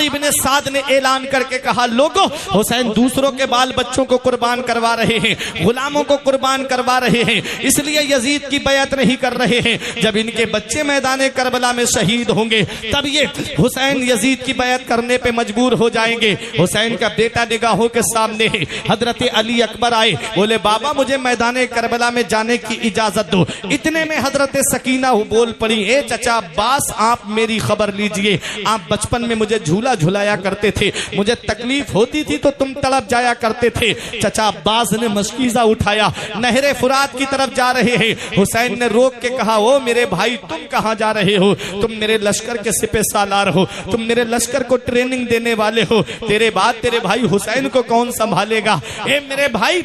इब्ने साद ने ऐलान करके कहा, लोगों, हुसैन दूसरों के बाल बच्चों को कुर्बान करवा रहे हैं, गुलामों को कुर्बान करवा रहे हैं, इसलिए यजीद की बैत नहीं कर रहे हैं। जब इनके बच्चे मैदान करबला में शहीद होंगे तब ये हुसैन यजीद की बैत करने पे मजबूर हो जाएंगे। हुसैन का बेटा निगाहों के सामने है। हजरत अली अकबर आए, बोले बाबा मुझे मैदान करबला में जाने की इजाजत दो। इतने में हजरत सकीना बोल पड़ी, ए चचा अब्बास आप मेरी खबर लीजिए, आप बचपन में मुझे झूला झुलाया करते थे, मुझे तकलीफ होती थी तो तुम तड़प जाया करते थे। चचा अब्बास ने मशकीजा उठाया, नहरे फुरात की तरफ जा रहे हैं। हुसैन ने रोक के कहा, ओ मेरे भाई तुम कहां जा रहे हो? तुम मेरे लश्कर के सिपह सालार हो, तुम मेरे लश्कर को ट्रेनिंग देने वाले हो, तेरे बाद तेरे भाई हुसैन को कौन संभालेगा? ए मेरे भाई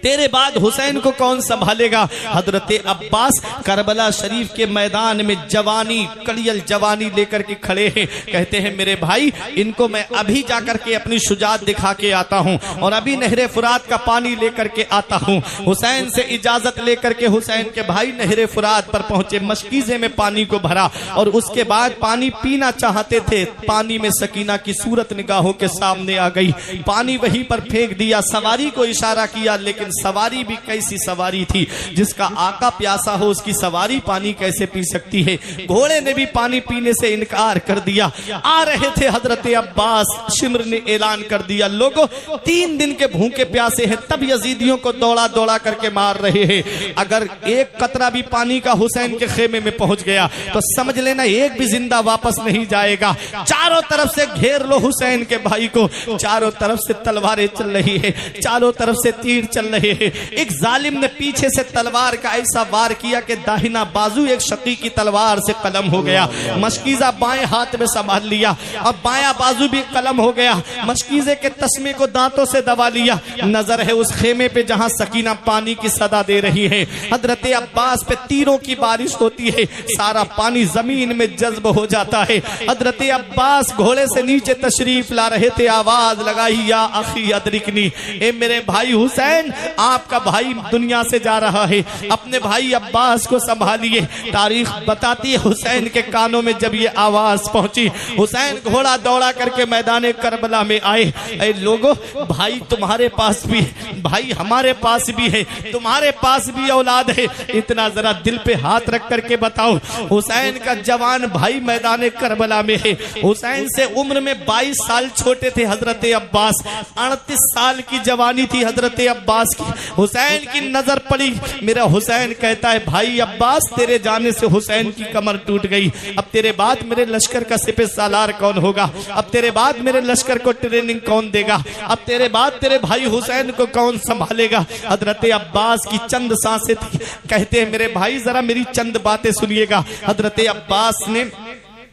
तेरे बाद हुसैन को कौन संभालेगा? हजरत अब्बास करबला शरीफ के मैदान में जवानी कड़ियल जवानी लेकर के खड़े हैं। कहते हैं मेरे भाई इनको मैं अभी जाकर के अपनी शुजात दिखा के आता हूं और अभी नहरे फुरात का पानी लेकर के आता हूं। हुसैन से इजाजत लेकर के हुसैन के भाई नहरे फुरात पर पहुंचे, मशकीजे में पानी को भरा और उसके बाद पानी पीना चाहते थे। पानी में सकीना की सूरत निगाहों के सामने आ गई, पानी वहीं पर फेंक दिया। सवारी को इशारा किया, लेकिन सवारी भी कैसी सवारी थी, जिसका आका प्यासा हो उसकी सवारी पानी कैसे पी सकती है? घोड़े ने भी पानी पीने से इनकार कर दिया। आ रहे थे हजरत अब्बास, शिमर ने ऐलान कर दिया, लोगों 3 दिन के भूखे प्यासे हैं, तब यजीदियों को दौड़ा दौड़ा करके मार रहे हैं। अगर एक कतरा भी पानी का हुसैन के खेमे में पहुंच गया तो समझ लेना एक भी जिंदा वापस नहीं जाएगा। चारों तरफ से घेर लो हुसैन के भाई को, चारों तरफ से तलवारें चल रही है, चारों तरफ से तीर चल रहे हैं। एक जालिम ने पीछे से तलवार का ऐसा वार किया कि दाहिना बाजू एक शकी की तलवार से कलम हो गया। मशकीजा बाएं हाथ में संभाल लिया और बायां बाजू भी कलम हो गया। मशकीजे के तस्मे को दांतों से दबा लिया। नजर है उस खेमे पे जहां सकीना पानी की सदा दे रही है। हजरत अब्बास पे तीरों की बारिश होती है, सारा पानी जमीन में जज्ब हो जाता है। हजरत अब्बास घोड़े से नीचे तशरीफ ला रहे थे, आवाज लगाई, या अखी अदरिकनी, ए मेरे भाई हुसैन आपका भाई दुनिया से जा रहा है, अपने भाई अब्बास को संभालिए। तारीख बताती है हुसैन के कानों में जब ये आवाज पहुंची, हुसैन घोड़ा दौड़ा करके मैदान करबला में आए। ऐ लोगों, भाई तुम्हारे पास भी, भाई हमारे पास भी है, तुम्हारे पास भी औलाद है, इतना जरा दिल पे हाथ रख करके बताओ। हुसैन का जवान भाई मैदान करबला में है। हुसैन से उम्र में 22 साल छोटे थे हजरत अब्बास, 38 साल की जवानी थी हजरत अब्बास की। हुसैन की नजर पड़ी, मेरा हुसैन कहता है, भाई अब्बास तेरे जाने से हुसैन की कमर टूट गई, अब तेरे बाद मेरे लश्कर का सिपह सालार कौन होगा? अब तेरे बाद मेरे लश्कर को ट्रेनिंग कौन देगा? अब तेरे बाद तेरे भाई हुसैन को कौन संभालेगा? हजरत अब्बास की चंद सांसें थी। कहते हैं मेरे भाई जरा मेरी चंद बातें सुनिएगा। हजरत अब्बास ने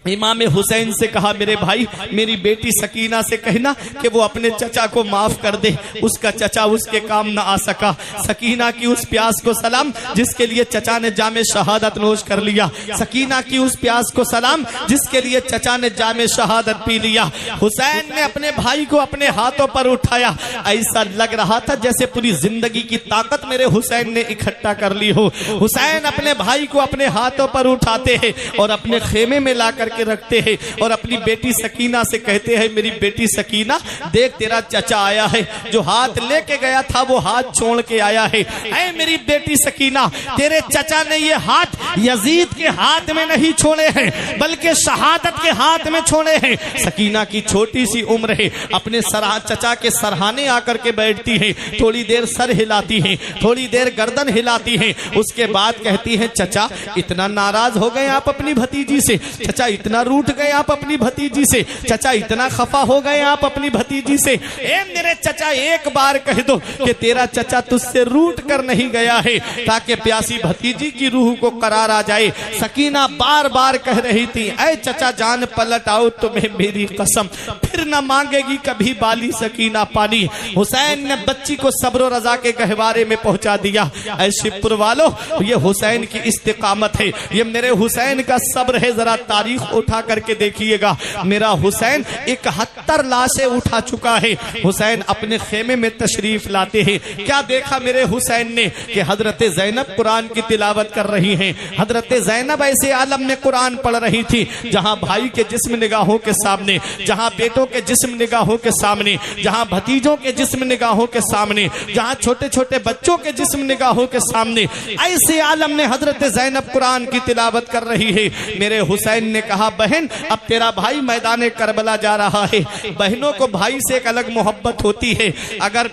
इमाम हुसैन से कहा, मेरे भाई मेरी बेटी सकीना से कहना कि वो अपने चचा को माफ कर दे, उसका चचा उसके काम न आ सका। सकीना की उस प्यास को सलाम जिसके लिए चचा ने जामे शहादत नोश कर लिया। सकीना की उस प्यास को सलाम जिसके लिए चचा ने जामे शहादत पी लिया। हुसैन ने अपने भाई को अपने हाथों पर उठाया, ऐसा लग रहा था जैसे पूरी जिंदगी की ताकत मेरे हुसैन ने इकट्ठा कर ली हो। हुसैन अपने भाई को अपने हाथों पर उठाते हैं और अपने खेमे में लाकर के रखते हैं और अपनी बेटी सकीना से कहते हैं, मेरी बेटी सकीना देख तेरा चचा आया है, जो हाथ लेके गया था वो हाथ छोड़ के आया है। ऐ मेरी बेटी सकीना, तेरे चचा ने ये हाथ यजीद के हाथ में नहीं छोड़े हैं बल्कि शहादत के हाथ में छोड़े हैं। सकीना की छोटी सी उम्र है, अपने चचा के सरहाने आकर के बैठती है, थोड़ी देर सर हिलाती है, थोड़ी देर गर्दन हिलाती है, उसके बाद कहती है, चचा इतना नाराज हो गए आप अपनी भतीजी से, चचा इतना रूठ गए आप अपनी भतीजी से, चचा इतना खफा हो गए आप अपनी भतीजी से। ए मेरे चचा एक बार कह दो कि तेरा चचा तुझसे रूठ कर नहीं गया है, ताकि प्यासी भतीजी की रूह को करार आ जाए। सकीना बार बार कह रही थी, ऐ चचा जान पलट आओ तुम्हें मेरी कसम, फिर न मांगेगी कभी बाली सकीना पानी। हुसैन ने बच्ची को सब्र रजा के गहवारे में पहुंचा दिया। ऐ शिवपुर वालों, ये हुसैन की इस्तिकामत है, ये मेरे हुसैन का सब्र है। जरा तारीख उठा करके देखिएगा, मेरा हुसैन 71 लाशें उठा चुका है। हुसैन अपने खेमे में तशरीफ लाते हैं। क्या देखा मेरे हुसैन ने कि हजरत ज़ैनब कुरान की तिलावत कर रही हैं। हजरत ज़ैनब ऐसे आलम में कुरान पढ़ रही थी जहां भाई के जिस्म निगाहों के सामने, जहां बेटों के जिस्म निगाहों के सामने, जहां भतीजों के जिस्म निगाहों के सामने, जहां छोटे छोटे बच्चों के जिस्म निगाहों के सामने ऐसे आलम में हजरत ज़ैनब कुरान की तिलावत कर रही है। मेरे हुसैन ने कहा, बहन अब तेरा भाई मैदान करबला जा रहा है। बहनों को भाई से एक अलग मोहब्बत होती है। अगर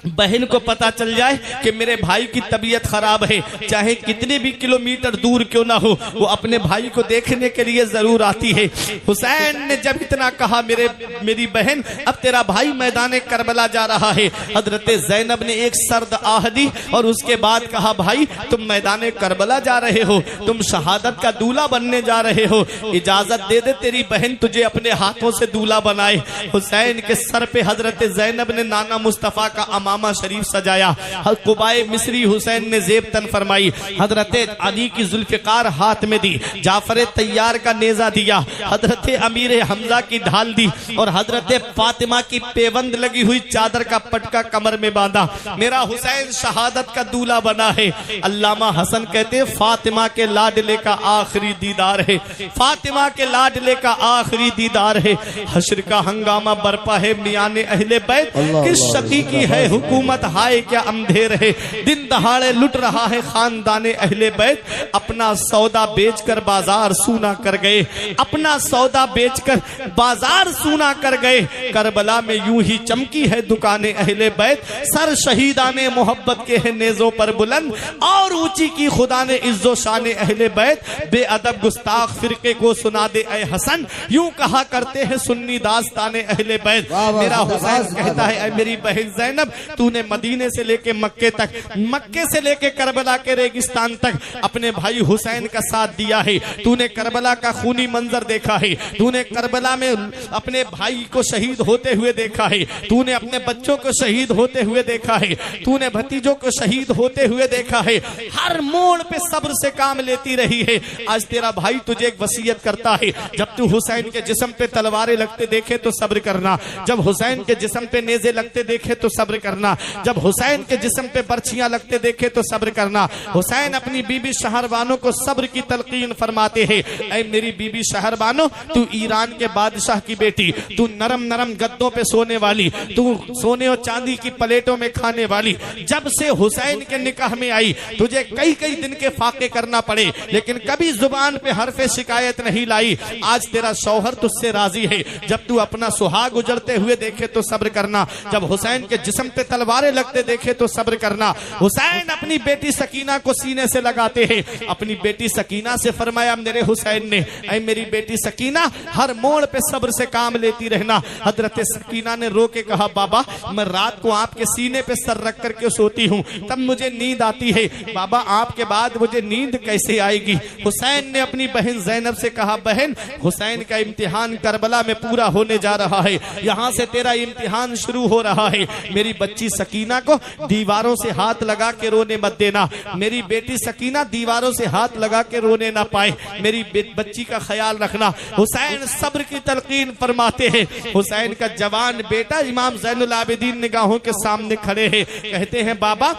बहन को पता चल जाए कि मेरे भाई की तबीयत खराब है, चाहे कितने भी किलोमीटर दूर क्यों ना हो, वो अपने भाई को देखने के लिए जरूर आती है। हुसैन ने जब इतना कहा, मेरी बहन अब तेरा भाई मैदान करबला जा रहा है, हजरत ज़ैनब ने एक सर्द आह दी और उसके बाद कहा, भाई तुम मैदान करबला जा रहे हो, तुम शहादत का दूल्हा बनने जा रहे हो, इजाजत दे दे तेरी बहन तुझे अपने हाथों से दूल्हा बनाए। हुसैन के सर पे हजरत ज़ैनब ने नाना मुस्तफ़ा का अमामा शरीफ सजाया। कुबाए मिस्री हुसैन ने जेब तन फरमाई। हजरत अली की जुल्फ़िकार हाथ में दी, जाफर तैयार का नेजा दिया, हजरत अमीर हमजा की ढाल दी और हजरत फातिमा की पेवंद लगी हुई चादर का पटका कमर में बांधा। मेरा हुसैन शहादत का दूल्हा बना है। अल्लामा हसन कहते फातिमा के लाडले का आखिरी दीदार है, फातिमा के लाडले का आखिरी दीदार है। हश्र का हंगामा बरपा है, मियाने अहले बैत किस शकी की है हुकूमत, हाय क्या अंधेर है, दिन दहाड़े लुट रहा है खानदाने अहले बैत, अपना सौदा बेचकर बाजार सूना कर गए, अपना सौदा बेचकर बाजार सूना कर गए। करबला में यूं ही चमकी है दुकानें अहले बैत, सर शहीदाने मोहब्बत के है नेजों पर बुलंद, और ऊंची की खुदा ने इज्जो शाने अहले बैत, बेअदब गुस्ताख फिरके को सुना दे ऐ हसन, यूं कहा करते हैं सुन्नी दास्ताने अहले बैत। मेरा हुसैन कहता है, मेरी बहन ज़ैनब तूने मदीने से लेके मक्के तक, मक्के से लेके करबला के रेगिस्तान तक अपने भाई हुसैन का साथ दिया है। तूने करबला का खूनी मंजर देखा है, तूने करबला में अपने भाई को शहीद होते हुए देखा है, तूने अपने बच्चों को शहीद होते हुए देखा है, तूने भतीजों को शहीद होते हुए देखा है। हर मोड़ पे सब्र से काम लेती रही है। आज तेरा भाई तुझे एक वसीयत करता है, जब तू हुसैन के जिस्म पे तलवारें लगते देखे तो सब्र करना, जब हुसैन के जिस्म पे नेज़े लगते देखे तो सब्र करना, जब हुसैन के जिस्म पे बर्छियां लगते देखे तो सब्र करना। हुसैन अपनी बीबी शहरबानो को सब्र की तलकीन फरमाते हैं। ऐ मेरी बीबी शहरबानो, तू ईरान के बादशाह की बेटी, तू नरम नरम गद्दों पे सोने वाली, तू सोने और चांदी की प्लेटों में खाने वाली, जब से हुसैन के निकाह में आई तुझे कई कई दिन के फाके करना पड़े लेकिन कभी जुबान पे हरफे शिकायत नहीं लाई। आज तेरा शौहर तुझसे राजी है, जब तू अपना सुहाग उजड़ते हुए देखे तो सब्र करना, जब हुसैन के जिस्म पे तलवारें लगते देखे तो सब्र करना। हुसैन अपनी बेटी सकीना को सीने से लगाते हैं। अपनी बेटी सकीना से फरमाया मेरे हुसैन ने, ऐ मेरी बेटी सकीना हर मोड़ पे सब्र से काम लेती रहना। हजरत सकीना ने रो के कहा, बाबा मैं रात को आपके सीने पे सर रख करके सोती हूँ, तब मुझे नींद आती है, बाबा आपके बाद मुझे नींद कैसे आएगी। हुसैन ने अपनी बहन ज़ैनब से कहा, बहन हुसैन का इम्तिहान करबला में पूरा होने जा रहा है, यहाँ से तेरा इम्तिहान शुरू हो रहा है। मेरी बच्ची सकीना को दीवारों से हाथ लगा के रोने मत देना, मेरी बेटी सकीना दीवारों से हाथ लगा के रोने ना पाए, मेरी बच्ची का ख्याल रखना। हुसैन सब्र की तलकीन फरमाते हैं। हुसैन का जवान बेटा इमाम ज़ैनुल आबिदीन निगाहों के सामने खड़े हैं, कहते हैं बाबा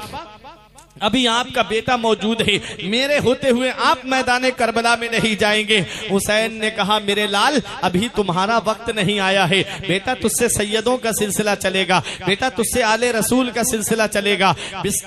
अभी आपका बेटा मौजूद है, मेरे होते हुए आप मैदान करबला में नहीं जाएंगे। हुसैन ने कहा, मेरे लाल अभी तुम्हारा वक्त नहीं आया है, बेटा तुझसे सैयदों का सिलसिला चलेगा, बेटा तुझसे आले रसूल का सिलसिला चलेगा,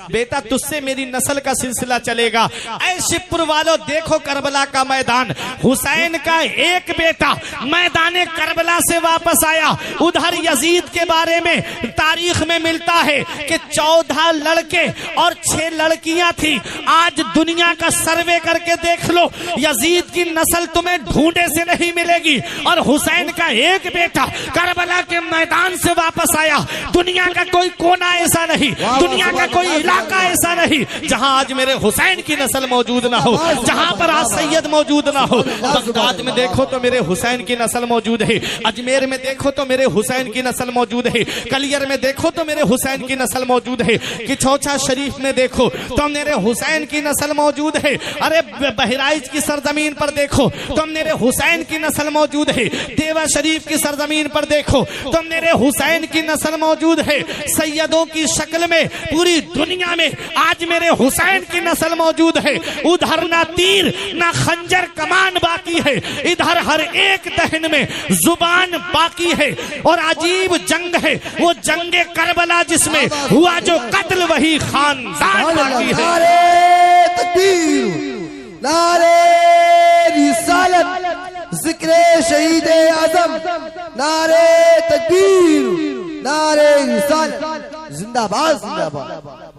बेटा तुझसे मेरी नस्ल का सिलसिला चलेगा। ऐ शिवपुर वालों देखो करबला का मैदान, हुसैन का एक बेटा मैदान करबला से वापस आया। उधर यजीद के बारे में तारीख में मिलता है कि 14 लड़के और 6 लड़कियां थी। आज दुनिया का सर्वे करके देख लो, यजीद की नस्ल तुम्हें ढूंढे से नहीं मिलेगी। और हुसैन का एक बेटा करबला के मैदान से वापस आया। दुनिया का कोई कोना ऐसा नहीं, दुनिया का कोई इलाका ऐसा नहीं जहां आज मेरे हुसैन की नस्ल मौजूद ना हो, जहां पर आज सैयद मौजूद ना हो। बगदाद में देखो तो मेरे हुसैन की नस्ल मौजूद है, अजमेर में देखो तो मेरे हुसैन की नस्ल मौजूद है, कलियर में देखो तो मेरे हुसैन की नस्ल मौजूद है, किछौछा शरीफ में देखो तो मेरे हुसैन की नस्ल मौजूद है। अरे बहराइच की सरजमीन पर देखो तो मेरे हुसैन की नस्ल मौजूद है। देवा शरीफ की सरजमीन पर देखो तो मेरे हुसैन की नस्ल मौजूद है। सैयदों की शक्ल में पूरी दुनिया में आज मेरे हुसैन की नस्ल मौजूद है। उधर ना तीर ना खंजर कमान बाकी है, इधर हर एक दहन में जुबान बाकी है। और अजीब जंग है वो जंगे करबला जिसमें हुआ जो कत्ल वही खानदान बाकी है। नारे तकबीर, नारे रिसालत, जिक्रे शहीद आजम, नारे तकबीर, नारे रिसालत, जिंदाबाद जिंदाबाद।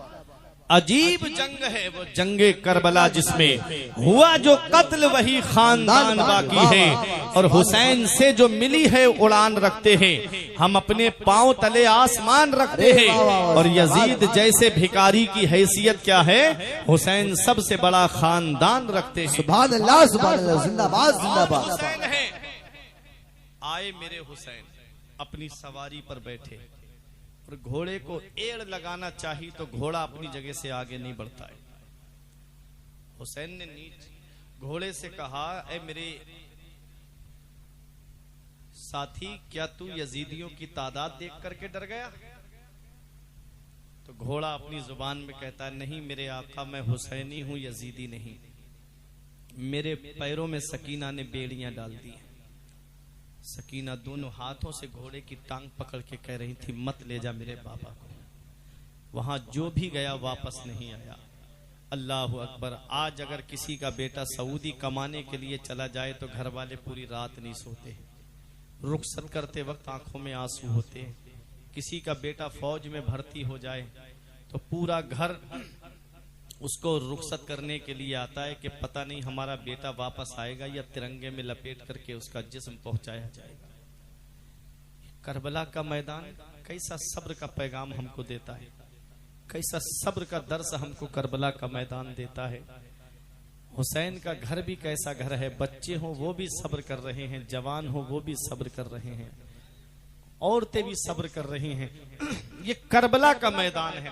अजीब जंग है वो जंगे करबला जिसमें हुआ जो कत्ल वही खानदान बाकी है। और हुसैन से जो मिली है उड़ान रखते हैं, हम अपने पांव तले आसमान रखते हैं। और यजीद जैसे भिखारी की हैसियत क्या है, हुसैन सबसे बड़ा खानदान रखते हैं। सुभान अल्लाह सुभान अल्लाह, जिंदाबाद जिंदाबाद। हुसैन है। आए मेरे हुसैन अपनी सवारी पर बैठे और घोड़े को एड़ लगाना चाहिए तो घोड़ा अपनी जगह से आगे नहीं बढ़ता है। हुसैन ने नीच घोड़े से कहा, ए मेरे साथी, क्या तू यजीदियों की तादाद देख करके डर गया? तो घोड़ा अपनी जुबान में कहता है, नहीं मेरे आका, मैं हुसैनी हूं, यजीदी नहीं। मेरे पैरों में सकीना ने बेड़ियां डाल दी। सकीना दोनों हाथों से घोड़े की टांग पकड़ के कह रही थी, मत ले जा मेरे बाबा को। वहां जो भी गया वापस नहीं आया। अल्लाह अकबर। आज अगर किसी का बेटा सऊदी कमाने के लिए चला जाए तो घर वाले पूरी रात नहीं सोते, रुखसत करते वक्त आंखों में आंसू होते। किसी का बेटा फौज में भर्ती हो जाए तो पूरा घर उसको रुखसत करने के लिए आता है कि पता नहीं हमारा बेटा वापस आएगा या तिरंगे में लपेट करके उसका जिस्म पहुंचाया जाएगा। करबला का मैदान कैसा सब्र का पैगाम हमको देता है, कैसा सब्र का दर्स हमको करबला का मैदान देता है। हुसैन का घर भी कैसा घर है, बच्चे हो वो भी सब्र कर रहे हैं, जवान हो वो भी सब्र कर रहे हैं, औरतें भी सब्र कर रही हैं। ये करबला का मैदान है।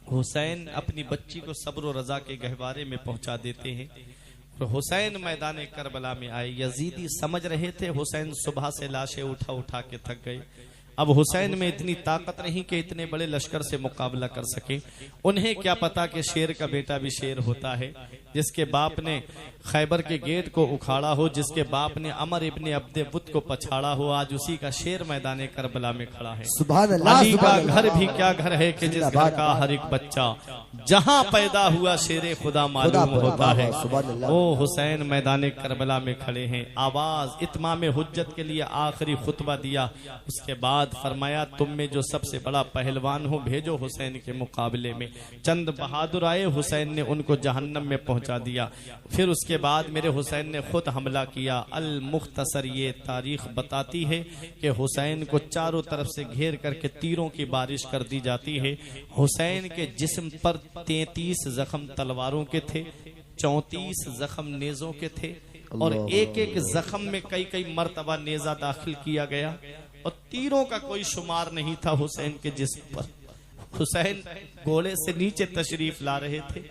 हुसैन अपनी बच्ची को सब्र और रजा के गहवारे में पहुंचा देते हैं। और हुसैन मैदान करबला में आए। यजीदी समझ रहे थे हुसैन सुबह से लाशें उठा उठा के थक गए, अब हुसैन में इतनी ताकत नहीं कि इतने बड़े लश्कर से मुकाबला कर सके। उन्हें क्या पता कि शेर का बेटा भी शेर होता है। जिसके बाप ने खैबर के गेट को उखाड़ा हो, जिसके बाप ने अमर इब्ने अब्दे बुत को पछाड़ा हो, आज उसी का शेर मैदान करबला में खड़ा है। सुभान अल्लाह। अली का घर भी क्या घर है कि जिस घर का हर एक बच्चा जहां पैदा हुआ शेरे खुदा मालूम होता है। वो हुसैन मैदान करबला में खड़े हैं। आवाज इत्माम हुज्जत के लिए आखिरी खुतबा दिया। उसके बाद फरमाया, तुम में जो सबसे बड़ा पहलवान हो भेजो हुसैन के मुकाबले में। चंद बहादुर आए, हुसैन ने उनको जहन्नम में पहुंचा दिया। फिर उसके बाद मेरे हुसैन ने खुद हमला किया। अल मुख्तसर ये तारीख बताती है कि हुसैन को चारों तरफ से घेर करके तीरों की बारिश कर दी जाती है। हुसैन के जिस्म पर 33 जख्म तलवारों के थे, 34 जख्म नेजों के थे और एक एक जख्म में कई कई मर्तबा नेजा दाखिल किया गया और तीरों का कोई शुमार नहीं था हुसैन के जिस्म पर। हुसैन घोड़े से नीचे तशरीफ ला रहे थे,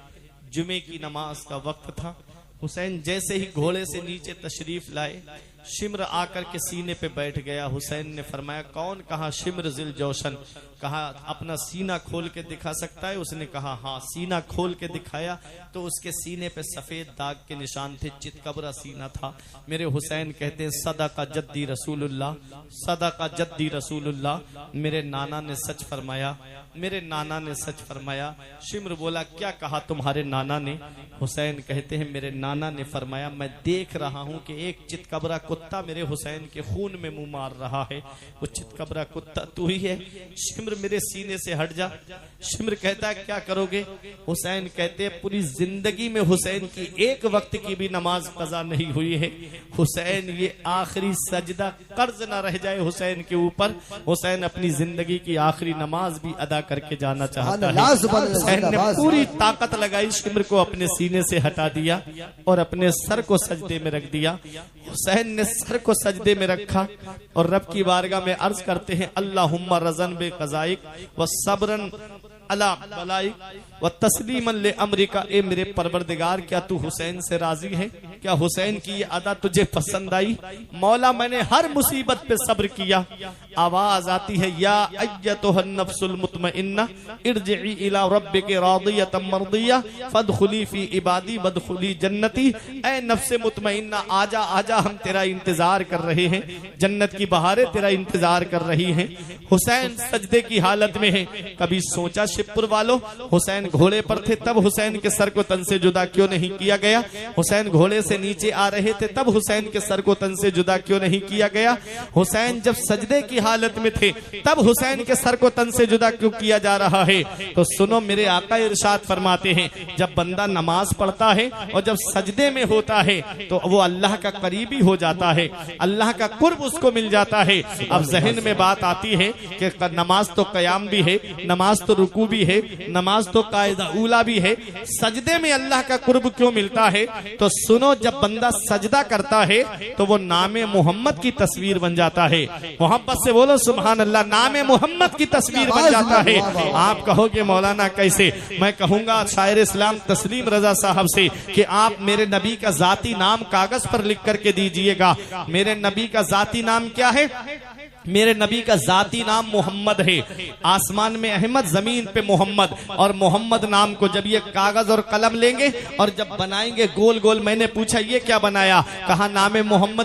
जुमे की नमाज का वक्त था। हुसैन जैसे ही घोड़े से नीचे तशरीफ लाए, शिम्र आकर के सीने पे बैठ गया। हुसैन ने फरमाया, कौन? कहा शिम्र जिल जोशन। कहा अपना सीना खोल के दिखा सकता है? उसने कहा हाँ। सीना खोल के दिखाया तो उसके सीने पे सफेद दाग के निशान थे, चितकबरा सीना था। मेरे हुसैन कहते हैं, सदा का जद्दी रसूलुल्लाह, सदा का जद्दी रसूलुल्लाह। मेरे नाना ने सच फरमाया, मेरे नाना ने सच फरमाया। शिम्र बोला, क्या कहा तुम्हारे नाना ने? हुसैन कहते हैं, मेरे नाना ने फरमाया, मैं देख रहा हूं कि एक चितकबरा कुत्ता मेरे हुसैन के खून में मुंह मार रहा है, वो चितकबरा कुत्ता तू ही है। शिम्र मेरे सीने से हट जा। शिम्र कहता है, क्या करोगे? हुसैन कहते हैं, पूरी जिंदगी में हुसैन की एक वक्त की भी नमाज कज़ा नहीं हुई है। हुसैन ये आखिरी सजदा कर्ज ना रह जाए हुसैन के ऊपर। हुसैन अपनी जिंदगी की आखिरी नमाज भी अदा करके जाना चाहता है। हुसैन ने पूरी ताकत लगाई, शिम्र को अपने सीने से हटा दिया और अपने सर को सजदे में रख दिया। हुसैन ने सर को सजदे में रखा और रब की बारगाह में अर्ज करते हैं, अल्लाहुम्मा रज़न बे क़ज़ाइक व सब्रन अला बलाई व तस्लीमन ले अमरीका, ए मेरे परवरदिगार क्या तू हुसैन से राजी है? क्या हुसैन की ये अदा तुझे पसंद आई? मौला मैंने हर मुसीबत पे सब्र किया। आवाज आती है या अय्यतुहन नफ्सुल मुतमइन्ना इरजिई इला रब्बिकी रादियतम मर्दिया फदखुली फी इबादी वदखुली जन्नती। ऐ नफ्से मुतमइन्ना आजा आजा, हम तेरा इंतजार कर रहे हैं, जन्नत की बहारें तेरा इंतजार कर रही हैं। हुसैन सजदे की हालत में है। कभी सोचा शिवपुर वालों, हुसैन घोड़े पर थे तब हुसैन के सर को तन से जुदा क्यों नहीं किया गया? हुसैन घोड़े से नीचे आ रहे थे तब हुसैन के सर को तन से जुदा क्यों नहीं किया गया? हुसैन जब सजदे की हालत में थे तब हुसैन के सर को तन से जुदा क्यों किया जा रहा है? तो सुनो, मेरे आका इरशाद फरमाते हैं, जब बंदा नमाज पढ़ता है और जब सजदे में होता है तो वो अल्लाह का करीबी हो जाता है, अल्लाह का कुर्ब उसको मिल जाता है। अब जहन में बात आती है कि नमाज तो कयाम भी है, नमाज तो रुकू भी है, नमाज तो कायदा उला भी है, सजदे में अल्लाह का कुर्ब क्यों मिलता है? तो सुनो, जब बंदा सजदा करता है तो वो नामे मोहम्मद की तस्वीर बन जाता है। मोहब्बत से बोलो सुभान अल्लाह, नामे मोहम्मद की तस्वीर बन जाता है। आप कहोगे मौलाना कैसे? मैं कहूंगा शायर इस्लाम तस्लीम रजा साहब से कि आप मेरे नबी का जाती नाम कागज पर लिख करके दीजिएगा। मेरे नबी का जाती नाम क्या है? मेरे नबी का जाती नाम मोहम्मद है। आसमान में अहमद, जमीन पे मोहम्मद। और मोहम्मद नाम को जब ये कागज और कलम लेंगे और जब बनाएंगे गोल गोल, मैंने पूछा ये क्या बनाया? कहा नामे मोहम्मद